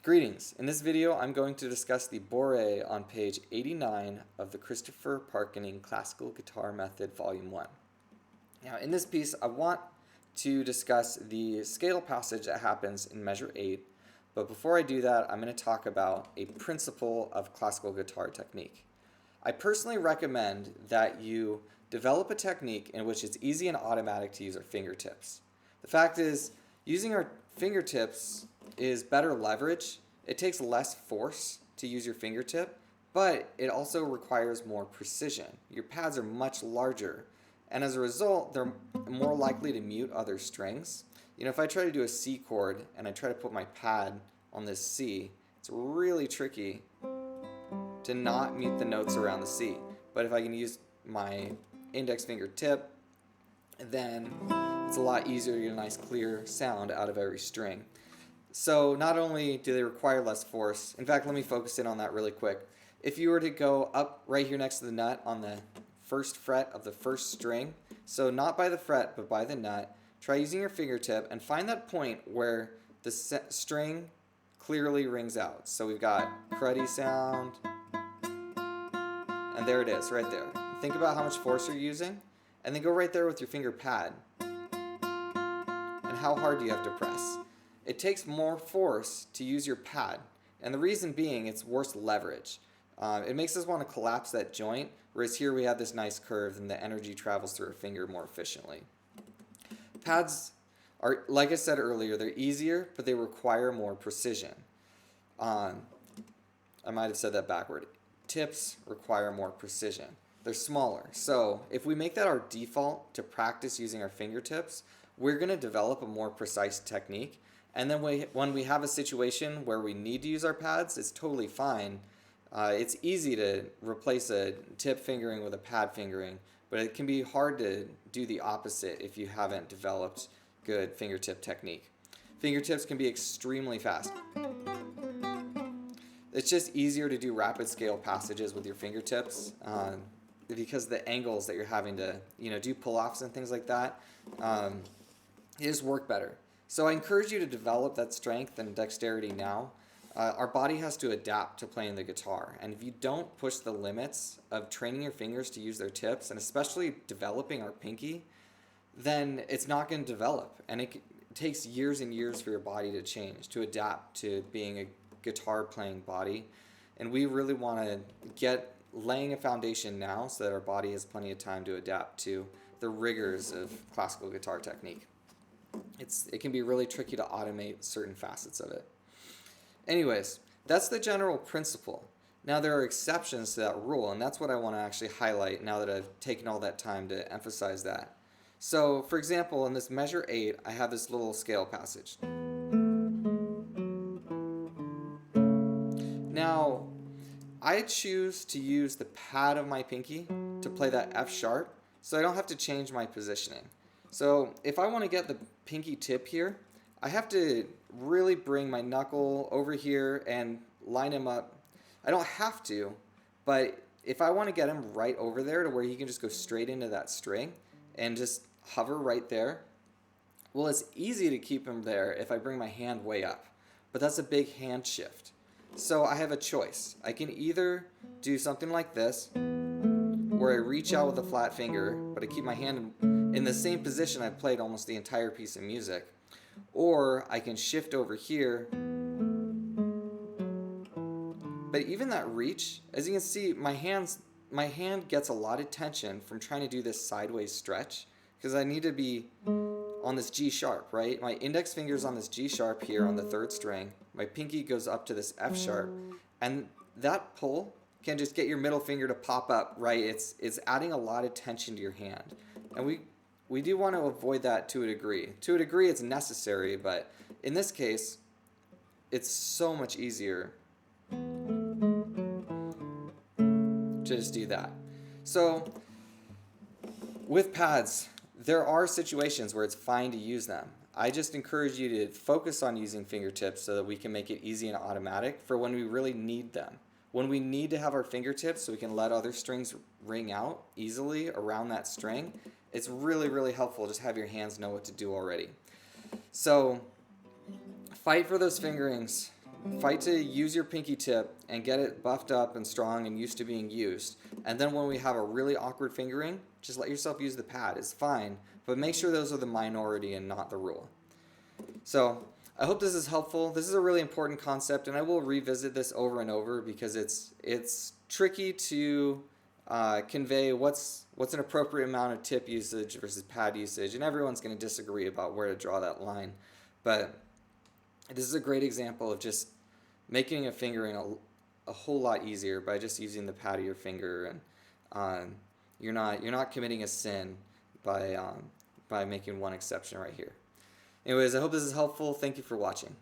Greetings. In this video, I'm going to discuss the Bourree on page 89 of the Christopher Parkening Classical Guitar Method Volume 1. Now, in this piece, I want to discuss the scale passage that happens in measure 8, but before I do that, I'm going to talk about a principle of classical guitar technique. I personally recommend that you develop a technique in which it's easy and automatic to use our fingertips. The fact is, using our fingertips is better leverage. It takes less force to use your fingertip, but it also requires more precision. Your pads are much larger, and as a result, they're more likely to mute other strings. You know, if I try to do a C chord and I try to put my pad on this C, it's really tricky to not mute the notes around the C. But if I can use my index finger tip, then it's a lot easier to get a nice clear sound out of every string. So not only do they require less force, in fact, let me focus in on that really quick. If you were to go up right here next to the nut on the first fret of the first string, so not by the fret but by the nut, try using your fingertip and find that point where the string clearly rings out. So we've got cruddy sound, and there it is right there. Think about how much force you're using, and then go right there with your finger pad. And how hard do you have to press? It takes more force to use your pad, and the reason being it's worse leverage. It makes us want to collapse that joint, whereas here we have this nice curve and the energy travels through our finger more efficiently. Pads are, like I said earlier, they're easier, but they require more precision. I might have said that backward. Tips require more precision. They're smaller. So if we make that our default to practice using our fingertips, we're going to develop a more precise technique. And then when we have a situation where we need to use our pads, it's totally fine. It's easy to replace a tip fingering with a pad fingering, but it can be hard to do the opposite if you haven't developed good fingertip technique. Fingertips can be extremely fast. It's just easier to do rapid scale passages with your fingertips because the angles that you're having to do pull-offs and things like that, they just work better. So I encourage you to develop that strength and dexterity now. Our body has to adapt to playing the guitar, and if you don't push the limits of training your fingers to use their tips, and especially developing our pinky, then it's not going to develop, and it takes years and years for your body to change, to adapt to being a guitar playing body. And we really want to get laying a foundation now so that our body has plenty of time to adapt to the rigors of classical guitar technique. It can be really tricky to automate certain facets of it. Anyways, that's the general principle. Now there are exceptions to that rule, and that's what I want to actually highlight now that I've taken all that time to emphasize that. So, for example, in this measure 8, I have this little scale passage. Now, I choose to use the pad of my pinky to play that F sharp, so I don't have to change my positioning. So if I want to get the pinky tip here, I have to really bring my knuckle over here and line him up. I don't have to, but if I want to get him right over there to where he can just go straight into that string and just hover right there, well, it's easy to keep him there if I bring my hand way up, but that's a big hand shift. So I have a choice. I can either do something like this, where I reach out with a flat finger, but I keep my hand in the same position I've played almost the entire piece of music. Or I can shift over here. But even that reach, as you can see, my hand gets a lot of tension from trying to do this sideways stretch, because I need to be on this G sharp, right? My index finger's on this G sharp here on the 3rd string. My pinky goes up to this F sharp, and that pull can just get your middle finger to pop up, right? It's adding a lot of tension to your hand. And we do want to avoid that to a degree. To a degree it's necessary, but in this case, it's so much easier to just do that. So with pads, there are situations where it's fine to use them. I just encourage you to focus on using fingertips so that we can make it easy and automatic for when we really need them. When we need to have our fingertips so we can let other strings ring out easily around that string, it's really, really helpful to just have your hands know what to do already. So fight for those fingerings. fight to use your pinky tip and get it buffed up and strong and used to being used. And then when we have a really awkward fingering, just let yourself use the pad. It's fine, but make sure those are the minority and not the rule. So I hope this is helpful. This is a really important concept, and I will revisit this over and over because it's tricky to convey what's an appropriate amount of tip usage versus pad usage, and everyone's going to disagree about where to draw that line. But this is a great example of just making a fingering a whole lot easier by just using the pad of your finger, and you're not committing a sin by making one exception right here. Anyways, I hope this is helpful. Thank you for watching.